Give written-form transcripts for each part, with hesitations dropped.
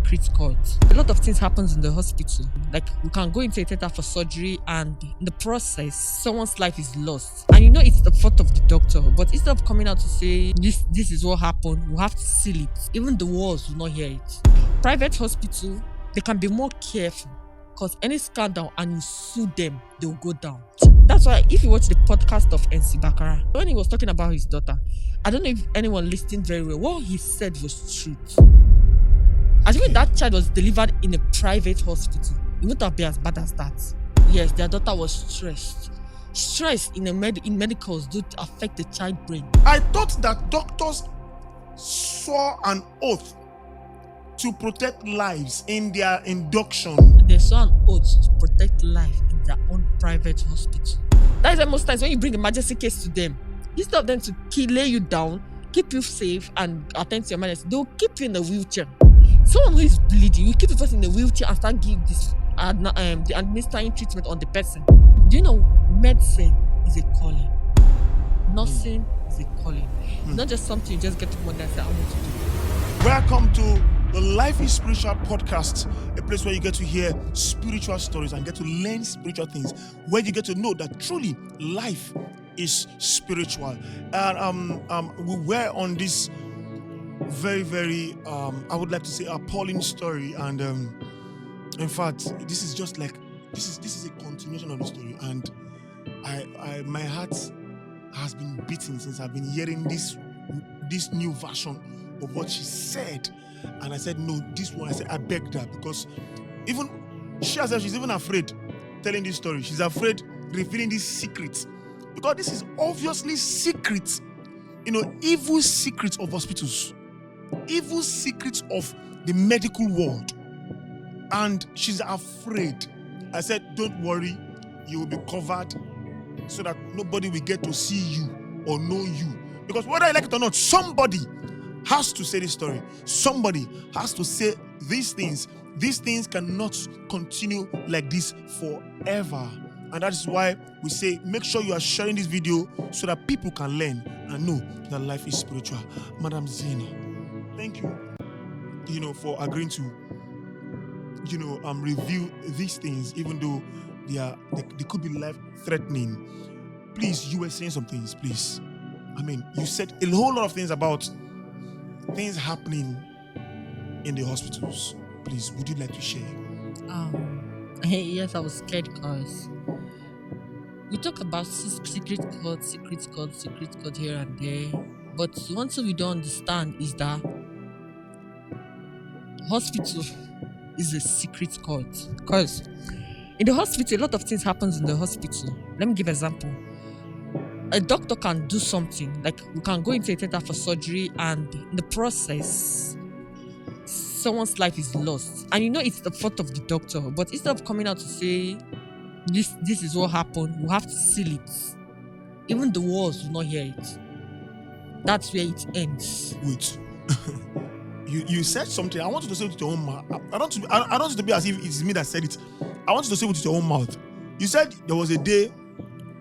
secret court. A lot of things happens in the hospital. Like we can go into a theater for surgery and in the process, someone's life is lost. And it's the fault of the doctor. But instead of coming out to say this is what happened, we have to seal it. Even the walls will not hear it. Private hospital, they can be more careful because any scandal and you sue them, they will go down. That's why if you watch the podcast of NC Bakara, when he was talking about his daughter, I don't know if anyone listened very well. What he said was truth. As if that child was delivered in a private hospital, it wouldn't have been as bad as that. Yes, their daughter was stressed. Stress in medicals do affect the child brain. I thought that doctors swore an oath to protect lives in their induction. They swore an oath to protect life in their own private hospital. That is why most times when you bring emergency case to them, instead of them to lay you down, keep you safe and attend to your emergency, they will keep you in a wheelchair. Someone who is bleeding, you keep the person in a wheelchair and start giving the administering treatment on the person. Do you know medicine is a calling? Nursing is a calling. It's not just something you just get to money and say, I want to do. Welcome to the Life is Spiritual podcast, a place where you get to hear spiritual stories and get to learn spiritual things, where you get to know that truly life is spiritual. And we were on this very, very, I would like to say, appalling story. And in fact, this is just like, this is a continuation of the story. And my heart has been beating since I've been hearing this new version of what she said. And I said, no, this one, I said, I begged her, because even she herself, she's even afraid telling this story. She's afraid revealing these secrets, because this is obviously secrets, evil secrets of hospitals, evil secrets of the medical world. And she's afraid. I said, don't worry, you will be covered so that nobody will get to see you or know you. Because whether I like it or not, somebody has to say this story. Somebody has to say these things. These things cannot continue like this forever. And that is why we say, make sure you are sharing this video so that people can learn and know that life is spiritual. Madam Zena, thank you, for agreeing to, review these things, even though they could be life-threatening. Please, you were saying some things, please. You said a whole lot of things about things happening in the hospitals. Please, would you like to share? Yes, I was scared because we talk about secret code here and there. But one thing we don't understand is that hospital is a secret code. Because in the hospital, a lot of things happens in the hospital. Let me give an example. A doctor can do something, like we can go into a theater for surgery and in the process, someone's life is lost. And it's the fault of the doctor. But instead of coming out to say, this is what happened, we have to seal it. Even the walls will not hear it. That's where it ends. Wait. You said something. I want you to say it with your own mouth. I don't want you to be as if it's me that said it. I want you to say it with your own mouth. You said there was a day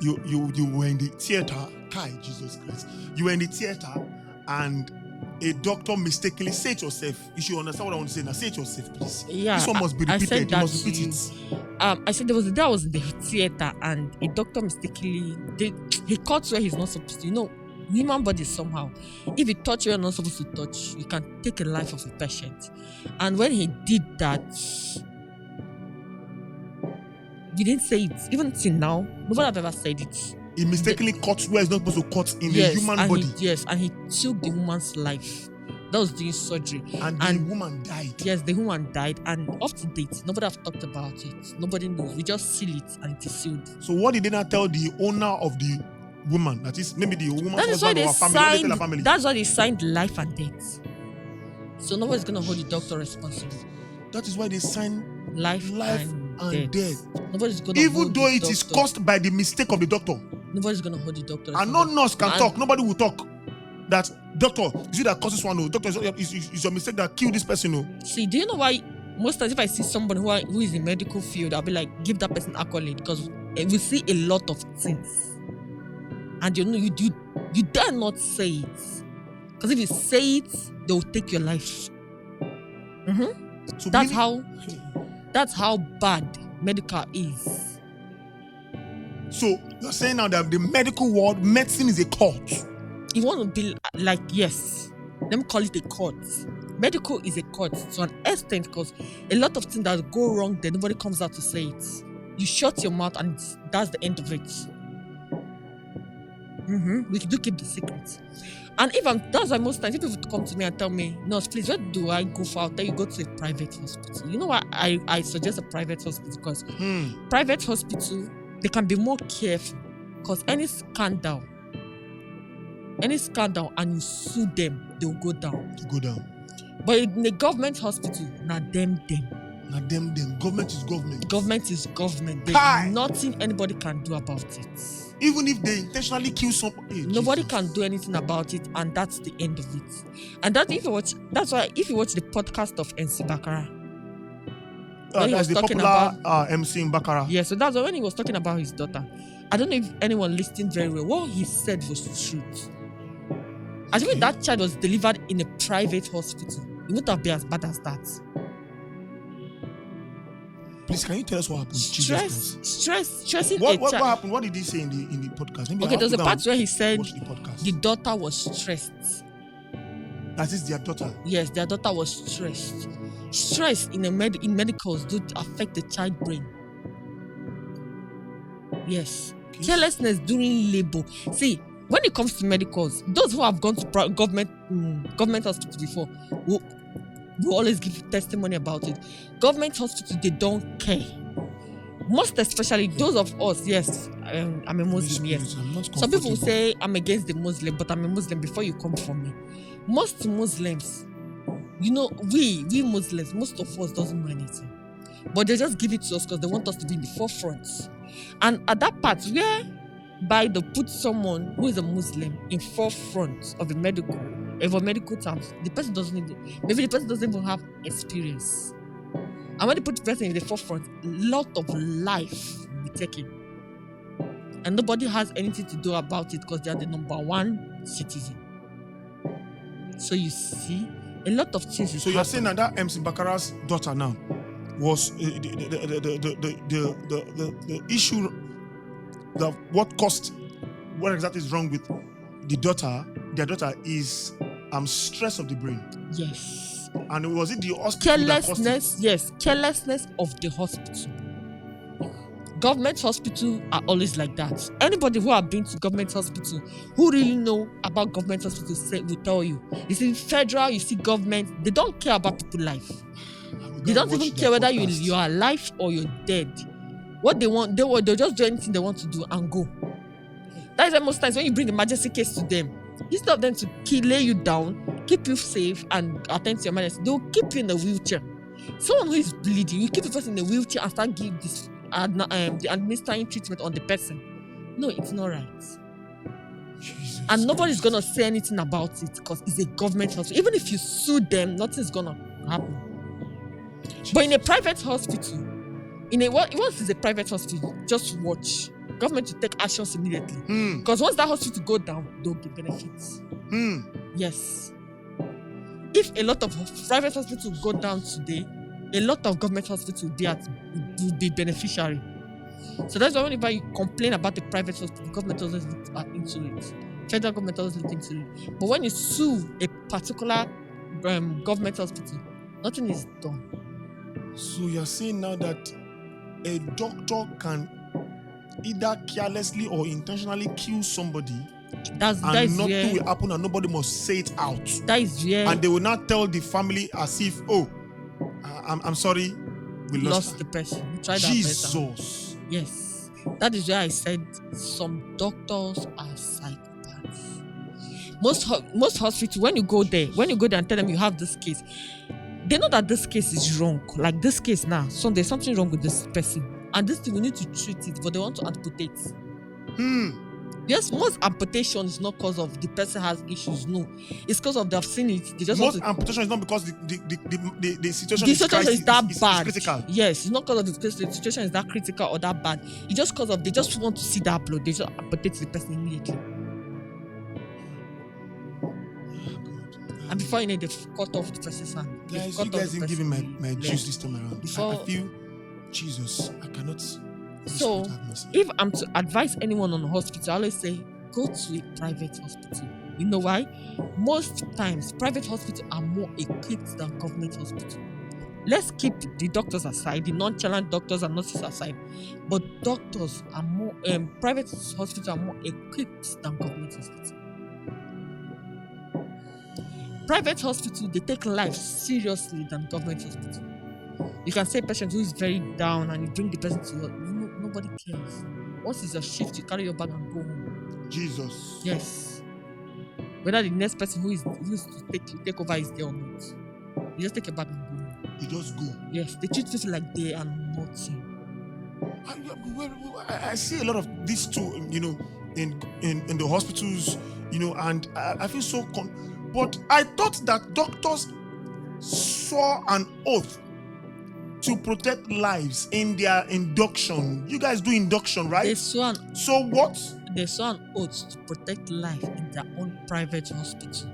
you were in the theater. Kai, Jesus Christ. You were in the theater and a doctor mistakenly, say it yourself. You should understand what I want to say now. Say it yourself, please. Yeah, this one must be repeated. You must repeat it. I said there was a day I was in the theater and a doctor mistakenly he cuts where he's not supposed to. Human body somehow. If you touch where you're not supposed to touch, you can take a life of a patient. And when he did that, you didn't say it. Even till now, nobody have ever said it. He mistakenly cut where he's not supposed to cut in the human body. And he took the woman's life. That was doing surgery. And the woman died. Yes, the woman died. And up to date, nobody have talked about it. Nobody knows. We just seal it and it is sealed. So what did they not tell the owner of the woman? That is maybe the woman's husband or her family. That's why they signed life and death. So nobody's going to hold the doctor responsible. That is why they signed life and death. Nobody's going to even though it is caused by the mistake of the doctor. Nobody's going to hold the doctor. And no nurse can talk. Nobody will talk. That doctor, is it that causes one? No, doctor, is your mistake that killed this person? No. See, do you know why? Most times, if I see somebody who is in medical field, I'll be like, give that person accolade, because we see a lot of things, and you dare not say it, because if you say it, they will take your life. So That's believing- that's how bad medical is. So you're saying now that the medical world, medicine is a cult. You want to be like, yes, let me call it a cult. Medical is a cult to an extent because a lot of things that go wrong, then nobody comes out to say it. You shut your mouth and that's the end of it. We do keep the secret. And that's why most times if people come to me and tell me, "Nurse, please, where do I go for?" I'll tell you, go to a private hospital. You know why I suggest a private hospital? Because private hospital, they can be more careful. Because any scandal and you sue them, they'll go down. To go down. But in a government hospital, them. Now them. Government is government. Government is government. There's Kai. nothing anybody can do about it. Even if they intentionally kill somebody. Nobody can do anything about it, and that's the end of it. And that's why if you watch the podcast of MC Bakara, when he That's was the talking popular MC in Bakara. yeah, so that's why when he was talking about his daughter, I don't know if anyone listened very well. What he said was truth. As if that child was delivered in a private hospital, it wouldn't have been as bad as that. Please, can you tell us what happened? Stressing What a child. happened? What did he say in the podcast? Maybe Okay, there's a part where he said watch the podcast. the daughter was stressed. That is their daughter. Yes, their daughter was stressed. Stress in medicals do affect the child brain. Yes. Okay. Carelessness during labor. See, when it comes to medicals, those who have gone to government hospital before will always give testimony about it. Government hospital, they don't care. Most especially those of us, yes, I'm a Muslim, yes. Some people will say I'm against the Muslim, but I'm a Muslim before you come for me. Most Muslims, we Muslims, most of us doesn't know anything. But they just give it to us because they want us to be in the forefront. And at that part whereby they put someone who is a Muslim in forefront of a medical terms, the person doesn't even have experience. And when they put the person in the forefront, a lot of life will be taken. And nobody has anything to do about it because they are the number one citizen. So you see, a lot of things. So you're saying that MC Bakara's daughter now was the issue, what exactly is wrong with their daughter is stress of the brain. Yes. And was it the hospital carelessness of the hospital. Government hospital are always like that. Anybody who have been to government hospital, who really know about government hospital, will tell you. You see, federal, you see government, they don't care about people's life. They don't even care whether you are alive or you're dead. What they want, they'll just do anything they want to do and go. That is why most times when you bring the emergency case to them, instead of them to lay you down, keep you safe and attend to your emergency, they'll keep you in a wheelchair. Someone who is bleeding, you keep the person in a wheelchair and start giving the administering treatment on the person. No, it's not right. Jesus and nobody's gonna say anything about it because it's a government hospital. Even if you sue them, nothing's gonna happen. But in a private hospital, once it's a private hospital, just watch. Government will take actions immediately. Because once that hospital go down, they'll get benefits. Yes. If a lot of private hospitals go down today, a lot of government hospitals will be beneficiary. So that's why whenever you complain about the private hospital, the government always looks into it. Federal government always looks into it. But when you sue a particular government hospital, nothing is done. So you're saying now that a doctor can either carelessly or intentionally kill somebody, and nothing will happen and nobody must say it out. That is where. And they will not tell the family as if, I'm sorry, we lost the person. We tried Jesus. Yes. That is where I said some doctors are psychopaths. Most hospitals, when you go there and tell them you have this case, they know that this case is wrong. Like this case now, so there's something wrong with this person. And this thing, we need to treat it, but they want to amputate. Yes, most amputation is not because of the person has issues. No, it's because of they've seen it. They just amputation is not because the situation is that bad. It's critical. Yes, it's not because of the situation is that critical or that bad. It's just because of they just want to see that blood. They just amputate the person immediately. And before you know, they've cut off the person's hand. They've Guys, cut you off guys the didn't give me person's my leg. juice this time around. I Before- feel, Jesus, I cannot. So, have mercy. if I'm to advise anyone on a hospital, I always say go to a private hospital. You know why? Most times, private hospitals are more equipped than government hospitals. Let's keep the doctors aside, the nonchalant doctors and nurses aside. But doctors are more, private hospitals are more equipped than government hospitals. Private hospitals, they take life seriously than government hospitals. You can say a patient who is very down and you bring the person to nobody cares. Once it's your shift, you carry your bag and go home. Jesus. Yes. Whether the next person who is to take over is there or not. You just take your bag and go home. You just go. Yes, they treat people like they are nothing. I see a lot of this too, in the hospitals, and I feel so but I thought that doctors swore an oath to protect lives in their induction. You guys do induction, right? They swore So what? an oath to protect life in their own private hospital.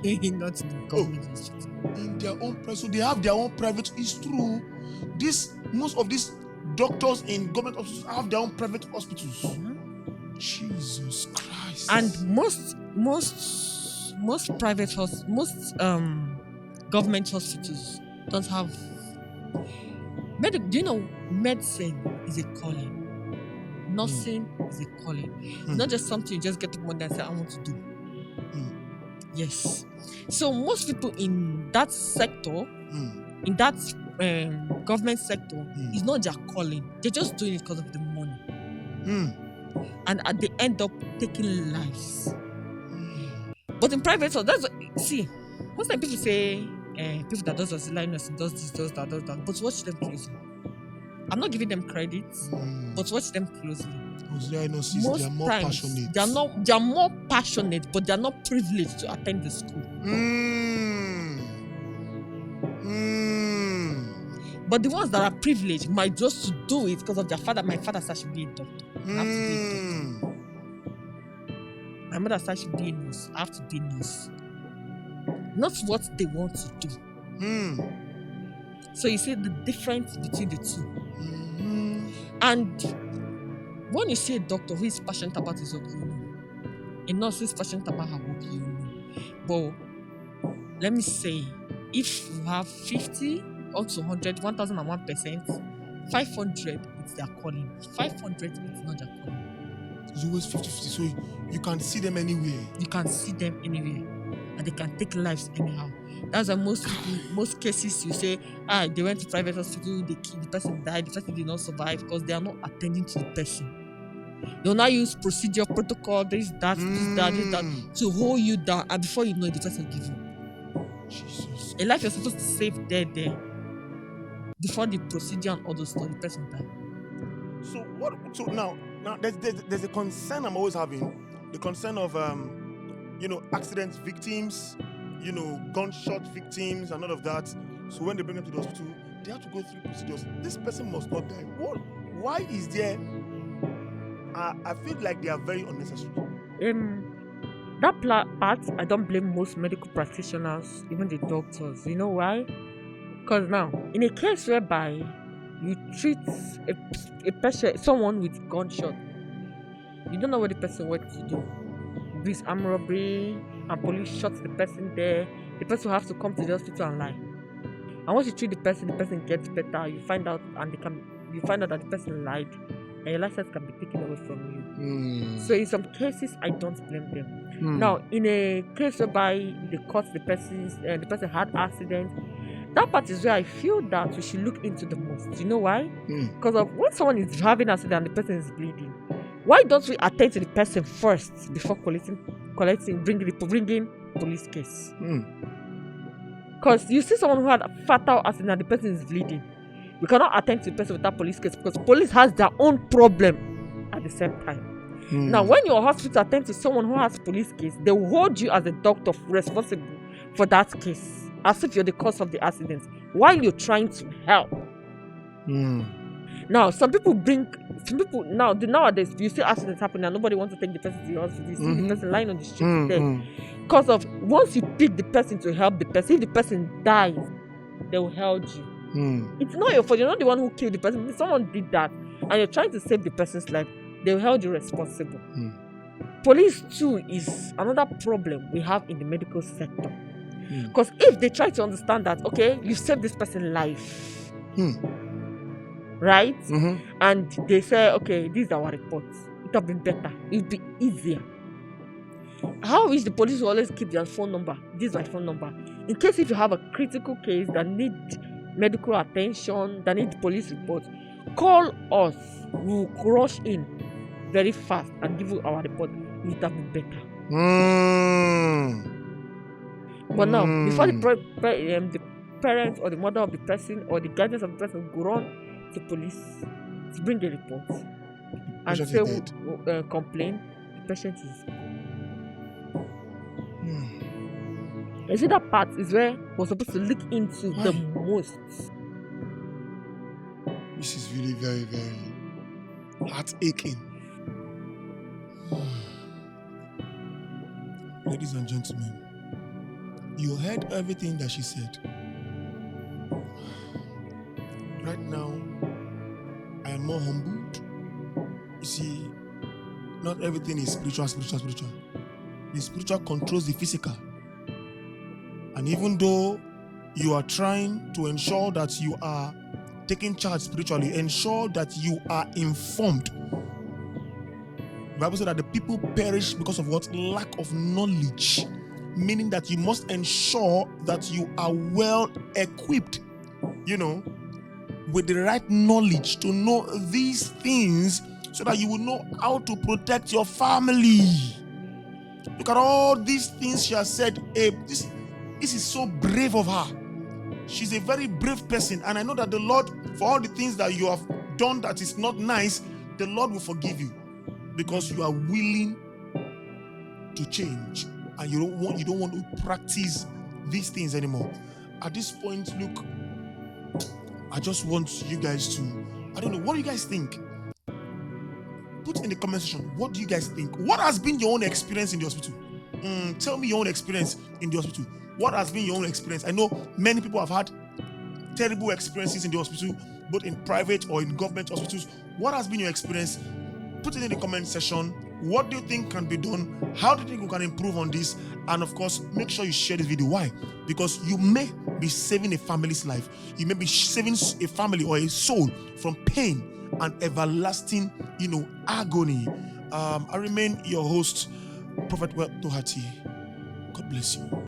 Not in the government hospital. In their own private, so they have their own private. It's true. Most of these doctors in government hospitals have their own private hospitals. Mhm. Jesus Christ. And most private government hospitals don't have. Do you know medicine is a calling? Nursing is a calling. It's not just something you just get up one day and say, I want to do. Yes. So most people in that sector, in that government sector, is not their calling. They're just doing it because of the money. And they end up taking lives. But in private, so most time people say people that does auxiliary nursing does this, does that. But watch them closely. I'm not giving them credit, but watch them closely. Auxiliary nurses, they are more passionate. They are more passionate, but they are not privileged to attend the school. But the ones that are privileged might just to do it because of their father. My father said I should be a doctor. I have to be a doctor. My mother said I should be a nurse. I have to be a nurse. Not what they want to do. So you see the difference between the two. And when you see a doctor who is passionate about his work, you know. A nurse who is passionate about her work, you know. But let me say, if you have 50 up to 100, 1001%, 500 it's their calling. 500 it's not their calling. It's always 50-50, so you can see them anywhere. You can see them anywhere. And they can take lives anyhow. That's why most cases you say, they went to private hospital, they killed, the person died, the person did not survive because they are not attending to the person. They'll now use procedure, protocol, this, that, to hold you down, and before you know it, the person will give you. Jesus. A life you're supposed to save there. Before the procedure and all those stuff, the person died. So what? So now there's a concern I'm always having, the concern of accident victims, gunshot victims and all of that. So when they bring them to the hospital, they have to go through procedures. This person must not die. What? Why is there? I feel like they are very unnecessary. That part, I don't blame most medical practitioners, even the doctors. You know why? Because now, in a case whereby you treat a patient, someone with gunshot, you don't know what the person went to do. This armed robbery and police shot the person there. The person will have to come to the hospital and lie. And once you treat the person gets better. You find out that the person lied, and your license can be taken away from you. So in some cases, I don't blame them. Now, in a case whereby they caught the person had accident, that part is where I feel that we should look into the most. You know why? Because of when someone is having accident and the person is bleeding, why don't we attend to the person first before bringing police case? Because you see someone who had a fatal accident and the person is bleeding, we cannot attend to the person without police case because police has their own problem at the same time. Now, when your hospital attends to someone who has police case, they will hold you as a doctor responsible for that case, as if you're the cause of the accident, while you're trying to help. Now, nowadays, you see accidents happening and nobody wants to take the person to the hospital. You see the person lying on the street there. Because of once you pick the person to help the person, if the person dies, they will hold you. It's not your fault. You're not the one who killed the person. If someone did that and you're trying to save the person's life, they will hold you responsible. Police too is another problem we have in the medical sector. Because if they try to understand that, okay, you saved this person's life, right? And they say, okay, these are our reports. It would have been better. It would be easier. How is the police will always keep their phone number? This is my phone number. In case if you have a critical case that need medical attention, that need police report, call us. We'll rush in very fast and give you our report. It would have been better. But now, before the parents or the mother of the person or the guardians of the person go run to police to bring the report and say complain, the patient is gone. You see, that part is where we're supposed to look into the most. This is really very, very heart-aching. Ladies and gentlemen, you heard everything that she said. Right now, I am more humbled. You see, not everything is spiritual. The spiritual controls the physical. And even though you are trying to ensure that you are taking charge spiritually, ensure that you are informed. The Bible said that the people perish because of what? Lack of knowledge. Meaning that you must ensure that you are well equipped, with the right knowledge to know these things so that you will know how to protect your family. Look at all these things she has said. This is so brave of her. She's a very brave person. And I know that the Lord, for all the things that you have done that is not nice, the Lord will forgive you because you are willing to change and you don't want to practice these things anymore. At this point, look, I just want you guys to, I don't know, what do you guys think? Put in the comment section, what do you guys think? What has been your own experience in the hospital? Tell me your own experience in the hospital. What has been your own experience? I know many people have had terrible experiences in the hospital, both in private or in government hospitals. What has been your experience? Put it in the comment section. What do you think can be done? How do you think we can improve on this? And of course, make sure you share this video. Why? Because you may be saving a family's life. You may be saving a family or a soul from pain and everlasting, agony. I remain your host, Prophet Tohati. God bless you.